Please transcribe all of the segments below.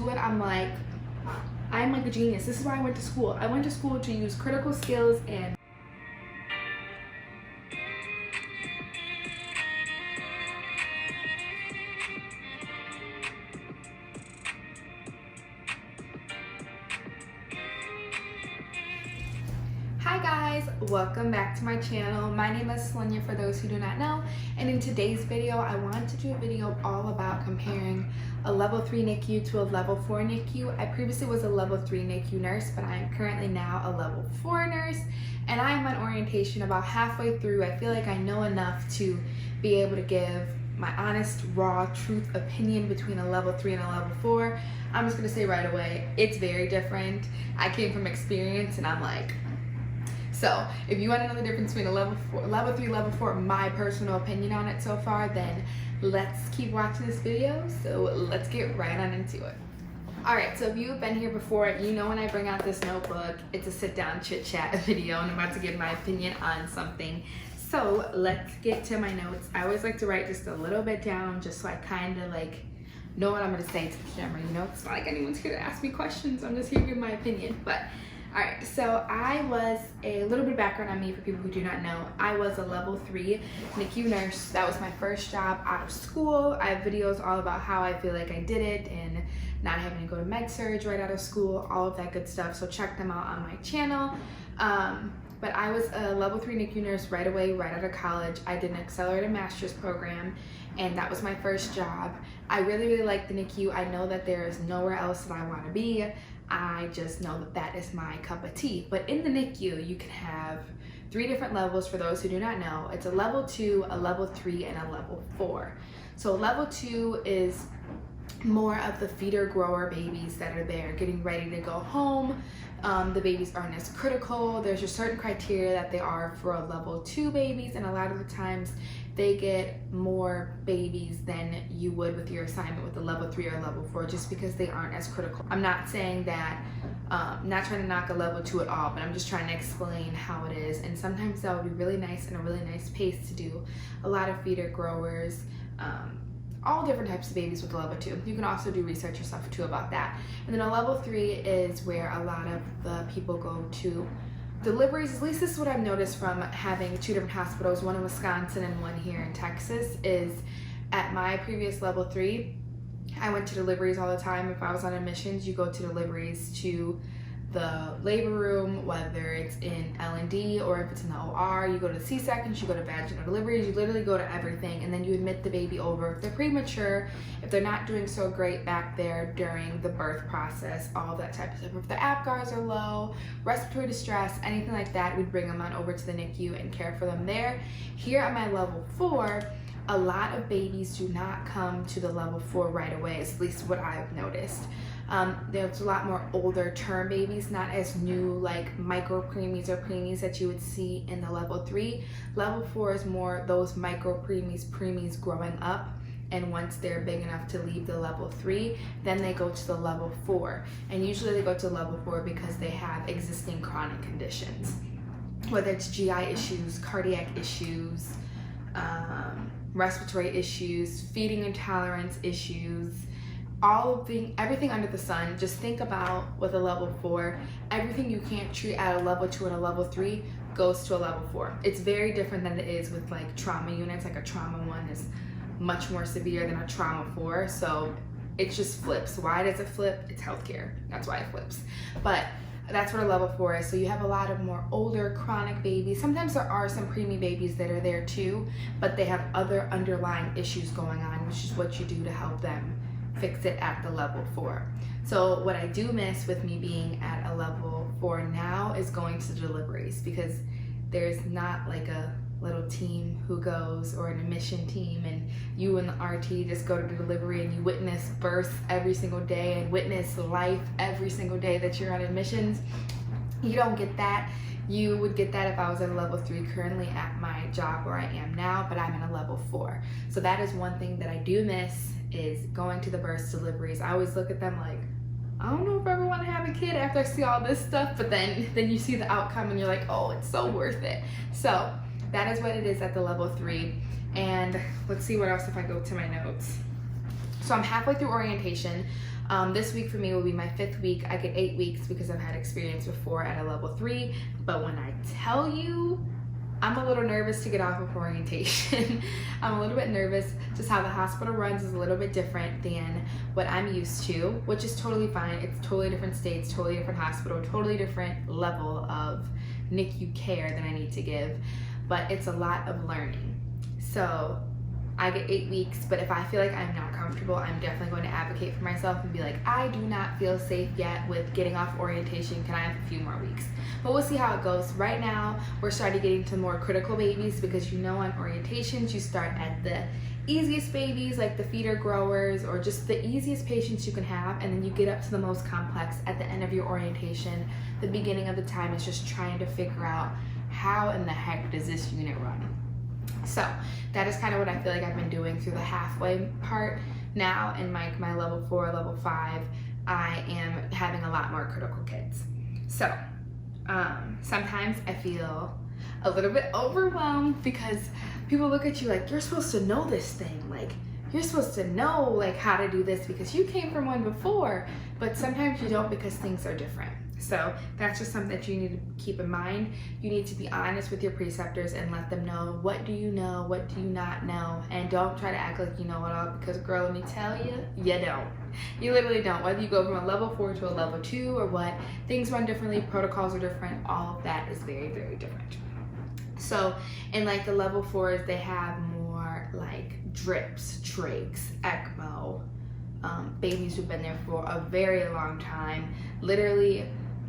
do it, I'm like a genius. This is why I went to school. I went to school to use critical skills and Hi guys, welcome back to my channel. My name is Selenia for those who do not know, and in today's video I wanted to do a video all about comparing a level 3 NICU to a level 4 NICU. I previously was a level 3 NICU nurse, but I am currently now a level 4 nurse, and I am on orientation about halfway through. I feel like I know enough to be able to give my honest, raw, truth opinion between a level 3 and a level 4. I'm just gonna say right away, it's very different. I came from experience and I'm like, so if you want to know the difference between a level 3, level 4, my personal opinion on it so far, then let's keep watching this video. So let's get right on into it. All right, so if you've been here before, you know when I bring out this notebook, it's a sit down chit chat video and I'm about to give my opinion on something. So let's get to my notes. I always like to write just a little bit down just so I kind of like know what I'm gonna say to the camera, you know? It's not like anyone's here to ask me questions. I'm just here to give my opinion, but all right, so I was a little bit of background on me for people who do not know. I was a level 3 NICU nurse. That was my first job out of school. I have videos all about how I feel like I did it and not having to go to med surg right out of school, all of that good stuff. So check them out on my channel. But I was a level 3 NICU nurse right away, right out of college. I did an accelerated master's program, and that was my first job. I really, really like the NICU. I know that there is nowhere else that I want to be. I just know that that is my cup of tea. But in the NICU, you can have 3 different levels for those who do not know. It's a level 2, a level 3, and a level 4. So level 2 is more of the feeder grower babies that are there getting ready to go home. The babies aren't as critical. There's just certain criteria that they are for a level 2 babies, and a lot of the times they get more babies than you would with your assignment with a level 3 or level 4 just because they aren't as critical. I'm not saying that, not trying to knock a level 2 at all, but I'm just trying to explain how it is. And sometimes that would be really nice and a really nice pace to do a lot of feeder growers, all different types of babies with a level 2. You can also do research yourself too about that. And then a level 3 is where a lot of the people go to deliveries. At least this is what I've noticed from having 2 different hospitals, one in Wisconsin and one here in Texas, is at my previous level 3, I went to deliveries all the time. If I was on admissions, you go to deliveries to the labor room, whether it's in L&D or if it's in the OR, you go to C-sections, you go to vaginal deliveries, you literally go to everything, and then you admit the baby over if they're premature, if they're not doing so great back there during the birth process, all that type of stuff. If their APGARs are low, respiratory distress, anything like that, we'd bring them on over to the NICU and care for them there. Here at my level 4, a lot of babies do not come to the level 4 right away, at least what I've noticed. There's a lot more older term babies, not as new like micro preemies or preemies that you would see in the level 3. Level 4 is more those micro preemies growing up, and once they're big enough to leave the level 3, then they go to the level 4. And usually they go to level 4 because they have existing chronic conditions, whether it's GI issues, cardiac issues, respiratory issues, feeding intolerance issues, everything under the sun. Just think about with a level 4, everything you can't treat at a level 2 and a level 3 goes to a level 4. It's very different than it is with like trauma units. Like a trauma 1 is much more severe than a trauma 4. So it just flips. Why does it flip? It's healthcare. That's why it flips. But that's what a level 4 is. So you have a lot of more older chronic babies. Sometimes there are some preemie babies that are there too, but they have other underlying issues going on, which is what you do to help them fix it at the level 4. So what I do miss with me being at a level 4 now is going to deliveries, because there's not like a little team who goes, or an admission team, and you and the RT just go to the delivery and you witness birth every single day and witness life every single day that you're on admissions. You don't get that. You would get that if I was at a level 3 currently at my job where I am now, but I'm in a level 4. So that is one thing that I do miss, is going to the birth deliveries. I always look at them like, I don't know if I ever want to have a kid after I see all this stuff, but then you see the outcome and you're like, oh, it's so worth it. So that is what it is at the level 3. And let's see what else if I go to my notes. So I'm halfway through orientation. This week for me will be my 5th week. I get 8 weeks because I've had experience before at a level 3. But when I tell you, I'm a little nervous to get off of orientation. I'm a little bit nervous. Just how the hospital runs is a little bit different than what I'm used to, which is totally fine. It's totally different states, totally different hospital, totally different level of NICU care that I need to give. But it's a lot of learning. So I get 8 weeks, but if I feel like I'm not comfortable, I'm definitely going to advocate for myself and be like, I do not feel safe yet with getting off orientation. Can I have a few more weeks? But we'll see how it goes. Right now, we're starting getting to more critical babies because on orientations, you start at the easiest babies, like the feeder growers, or just the easiest patients you can have, and then you get up to the most complex at the end of your orientation. The beginning of the time is just trying to figure out how in the heck does this unit run? So that is kind of what I feel like I've been doing through the halfway part. Now in my level 4, level 5, I am having a lot more critical kids. So sometimes I feel a little bit overwhelmed because people look at you like, you're supposed to know this thing. Like, you're supposed to know like how to do this because you came from one before, but sometimes you don't because things are different. So that's just something that you need to keep in mind. You need to be honest with your preceptors and let them know, what do you know, what do you not know, and don't try to act like you know it all, because girl, let me tell you, you don't. You literally don't. Whether you go from a level 4 to a level 2 or what, things run differently, protocols are different, all of that is very, very different. So in like the level 4s, they have more like drips, trachs, ECMO, babies who've been there for a very long time. Literally,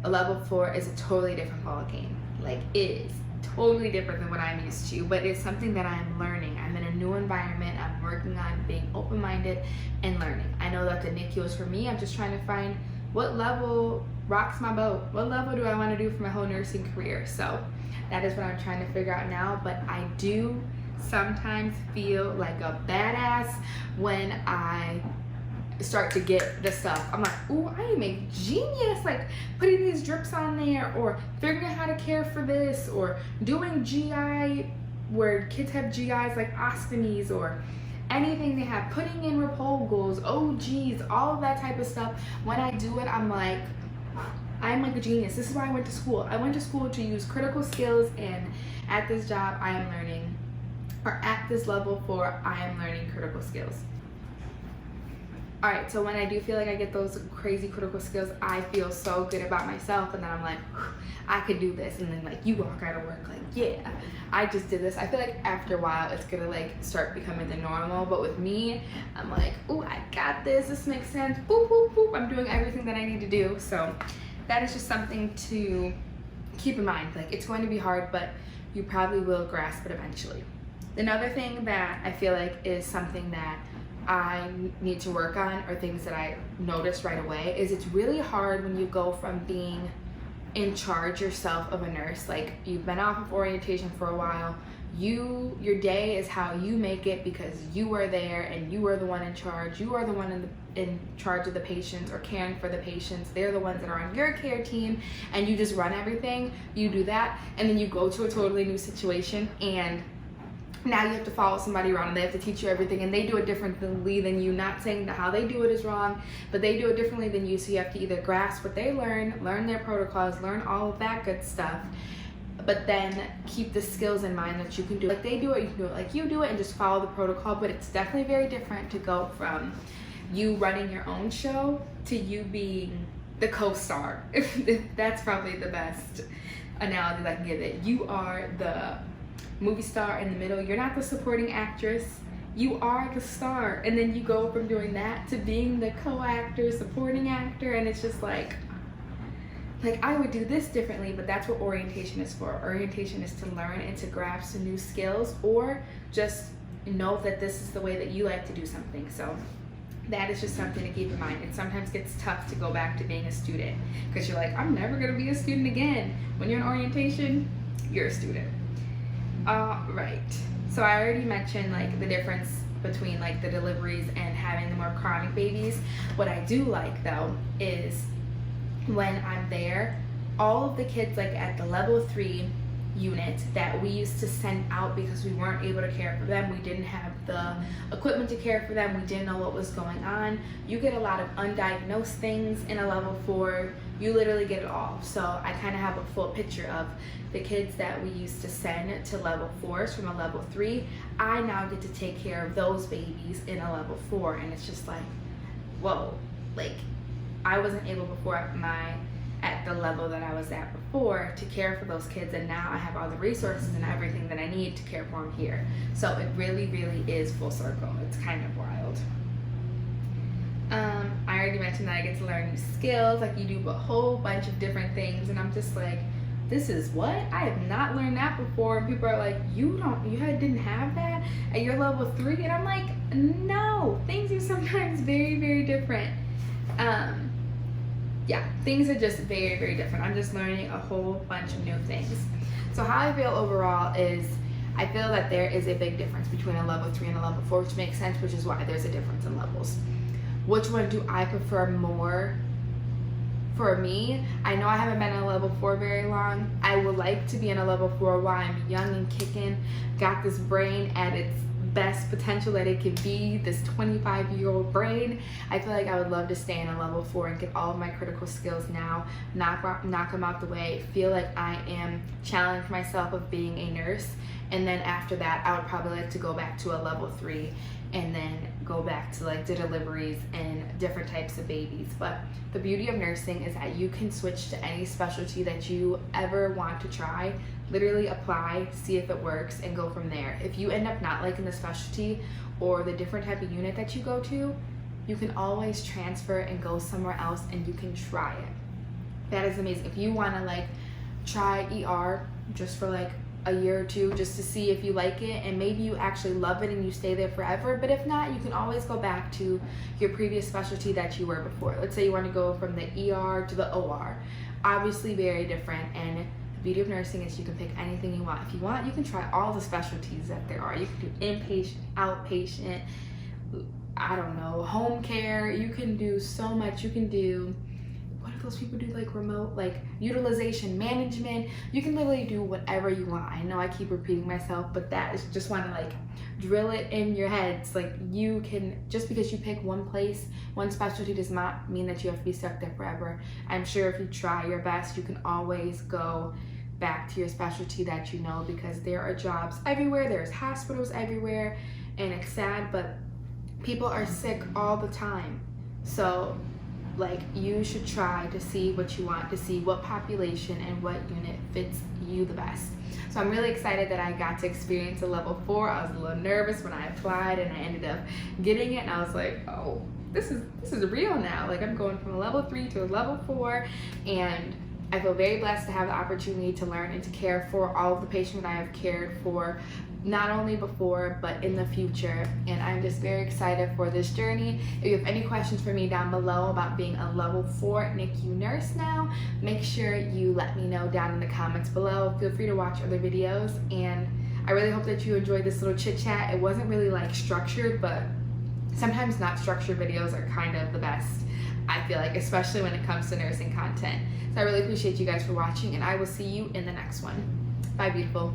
a level 4 is a totally different ball game. Like, it is totally different than what I'm used to, but it's something that I'm learning. I'm in a new environment. I'm working on being open-minded and learning. I know that the NICU is for me. I'm just trying to find what level rocks my boat. What level do I want to do for my whole nursing career? So that is what I'm trying to figure out now, but I do sometimes feel like a badass when I start to get the stuff. I'm like, ooh, I am a genius, like putting these drips on there, or figuring out how to care for this, or doing GI where kids have GIs like ostomies, or anything they have, putting in Repolgos, OGs, all of that type of stuff. When I do it, I'm like a genius. This is why I went to school. I went to school to use critical skills, and at this job I am learning, or at this level 4, I am learning critical skills. Alright, so when I do feel like I get those crazy critical skills, I feel so good about myself, and then I'm like, I could do this, and then like you walk out of work like, yeah, I just did this. I feel like after a while it's gonna like start becoming the normal, but with me, I'm like, ooh, I got this makes sense, boop, boop, boop, I'm doing everything that I need to do. So that is just something to keep in mind. Like, it's going to be hard, but you probably will grasp it eventually. Another thing that I feel like is something that I need to work on, or things that I noticed right away, is it's really hard when you go from being in charge yourself of a nurse. Like, you've been off of orientation for a while, your day is how you make it because you are there and you are the one in charge. You are the one in charge of the patients or caring for the patients. They're the ones that are on your care team, and you just run everything. You do that, and then you go to a totally new situation, and now you have to follow somebody around, and they have to teach you everything, and they do it differently than you. Not saying that how they do it is wrong, but they do it differently than you, so you have to either grasp what they learn their protocols, learn all of that good stuff, but then keep the skills in mind that you can do like they do it, you can do it like you do it, and just follow the protocol. But it's definitely very different to go from you running your own show to you being the co-star. That's probably the best analogy I can give it. You are the movie star in the middle. You're not the supporting actress, you are the star, and then you go from doing that to being the co-actor, supporting actor, and it's just like I would do this differently. But that's what orientation is for. Orientation is to learn and to grasp some new skills, or just know that this is the way that you like to do something. So that is just something to keep in mind. It sometimes gets tough to go back to being a student because you're like, I'm never gonna be a student again. When you're in orientation, you're a student. Right, so I already mentioned like the difference between like the deliveries and having the more chronic babies. What I do like though is when I'm there, all of the kids like at the level 3 unit that we used to send out because we weren't able to care for them, we didn't have the equipment to care for them. We didn't know what was going on. You get a lot of undiagnosed things in a level 4. You literally get it all. So I kind of have a full picture of the kids that we used to send to level 4s from a level 3. I now get to take care of those babies in a level 4, and it's just like, whoa, like I wasn't able before at the level that I was at before to care for those kids, and now I have all the resources and everything that I need to care for them here. So it really, really is full circle. It's kind of wild. I already mentioned that I get to learn new skills, like you do a whole bunch of different things, and I'm just like, this is what? I have not learned that before. And people are like, you didn't have that at your level 3? And I'm like, no, things are sometimes very, very different. Yeah, things are just very, very different. I'm just learning a whole bunch of new things. So how I feel overall is, I feel that there is a big difference between a level 3 and a level 4, which makes sense, which is why there's a difference in levels. Which one do I prefer more? For me, I know I haven't been in a level 4 very long. I would like to be in a level 4 while I'm young and kicking, got this brain at its best potential that it could be, this 25-year-old brain. I feel like I would love to stay in a level 4 and get all of my critical skills now, knock them out the way, feel like I am challenged myself of being a nurse, and then after that I would probably like to go back to a level 3 and then go back to like the deliveries and different types of babies. But the beauty of nursing is that you can switch to any specialty that you ever want to try. Literally apply, see if it works, and go from there. If you end up not liking the specialty or the different type of unit that you go to, you can always transfer and go somewhere else, and you can try it. That is amazing. If you want to like try ER just for like a year or 2 just to see if you like it, and maybe you actually love it and you stay there forever, but if not, you can always go back to your previous specialty that you were before. Let's say you want to go from the ER to the OR. Obviously very different, and the beauty of nursing is you can pick anything you want. If you want, you can try all the specialties that there are. You can do inpatient, outpatient, I don't know, home care. You can do so much. You can do, what do those people do, like remote, like utilization management? You can literally do whatever you want. I know I keep repeating myself, but that is just want to like drill it in your heads. Like you can, just because you pick one place, one specialty, does not mean that you have to be stuck there forever. I'm sure if you try your best, you can always go back to your specialty that you know, because there are jobs everywhere, there's hospitals everywhere, and it's sad, but people are sick all the time. So like you should try to see what you want, to see what population and what unit fits you the best. So I'm really excited that I got to experience a level 4. I was a little nervous when I applied, and I ended up getting it, and I was like, oh, this is real now. Like I'm going from a level 3 to a level 4, and I feel very blessed to have the opportunity to learn and to care for all of the patients that I have cared for, not only before, but in the future. And I'm just very excited for this journey. If you have any questions for me down below about being a level 4 NICU nurse now, make sure you let me know down in the comments below. Feel free to watch other videos, and I really hope that you enjoyed this little chit chat. It wasn't really like structured, but sometimes not structured videos are kind of the best, I feel like, especially when it comes to nursing content. So I really appreciate you guys for watching, and I will see you in the next one. Bye, beautiful.